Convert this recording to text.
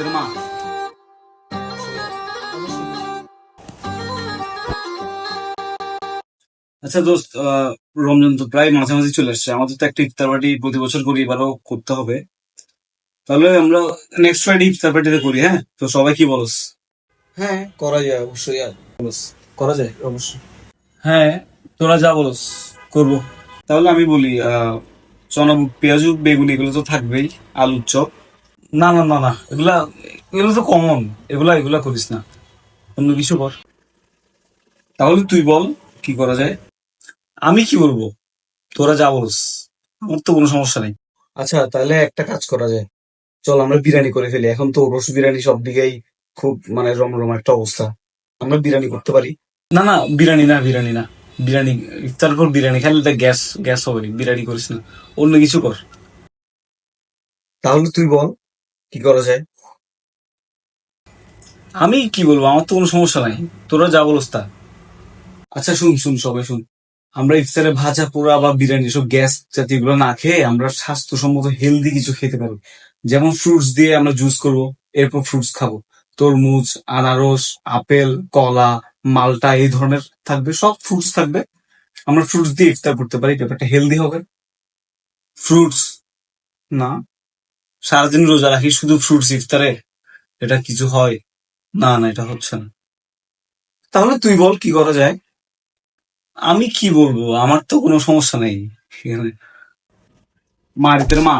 তোর মা। আচ্ছা দোস্ত, রমজান তো প্রায় মাঝামাঝি চলে আসছে, আমাদের তো একটা ইফতার পার্টি প্রতি বছর করি, এবারও করতে হবে। তাহলে আমরা নেক্সট ফ্রাইডে ইফতার পার্টিতে করি, হ্যাঁ? তো সবাই কি বলস? হ্যাঁ, করা যায় অবশ্যই। করা যায় অবশ্যই। হ্যাঁ, তোরা যা বলস করবো। তাহলে আমি বলি, চনা পেঁয়াজু বেগুন এগুলো তো থাকবেই, আলুর চপ। না না না না, এগুলা এগুলো তো কমন। এগুলা এগুলা করিস না, অন্য কিছু কর। তাহলে তুই বল কি করা যায়। আমি কি বলবো? তোরা যা বলস, আমার তো কোনো সমস্যা নেই। আচ্ছা, তাহলে একটা কাজ করা যায়। চল আমরা বিরিয়ানি করে ফেলি। এখন তো রোস্ট বিরিয়ানি সব দিকেই খুব মানে রমরমা একটা অবস্থা। আমরা বিরিয়ানি করতে পারি। না না, বিরিয়ানি না, বিরিয়ানি না। বিরিয়ানি, ইফতার পর বিরিয়ানি খেলে তো গ্যাস গ্যাস হবে, বিরিয়ানি করিস না, অন্য কিছু কর। তাহলে তুই বল কি করা যায়। আমি কি বলবো, আমার তো কোনো সমস্যা নাই, তোরা যা বলস তা। আচ্ছা শুন শুন, সবাই শুন। আমরা ইফতারে ভাজা পোড়া বা বিরিয়ানি সব গ্যাস জাতীয় এগুলো না খেয়ে আমরা স্বাস্থ্যসম্মত হেলদি কিছু খেতে পারি। যেমন ফ্রুটস দিয়ে আমরা জুস করব, এরপর ফ্রুটস খাবো। তরমুজ, আনারস, আপেল, কলা, মালটা এই ধরনের থাকবে, সব ফ্রুটস থাকবে। আমরা ফ্রুটস দিয়ে ইফতার করতে পারি, ব্যাপারটা হেলদি হবে। ফ্রুটস না, সারাদিন রোজা রাখি শুধু ফ্রুটস ইফতারে, এটা কিছু হয়? না না, এটা হচ্ছে না। তাহলে তুই বল কি করা যায়। আমি কি বলবো, আমার তো কোনো সমস্যা নেই এখানে। মারিতের মা।